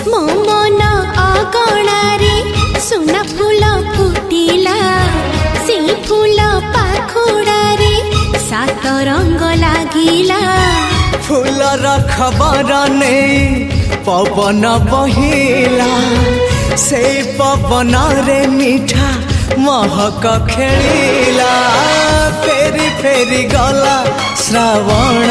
मो मन अगणारे सुना फूल फुटिला से फूल पाखुड़ारे सात रंग लागिला फूलर खबर नहीं पवन बहिला से पवन रे मीठा महक खेलिला फेरी फेरी गला श्रावण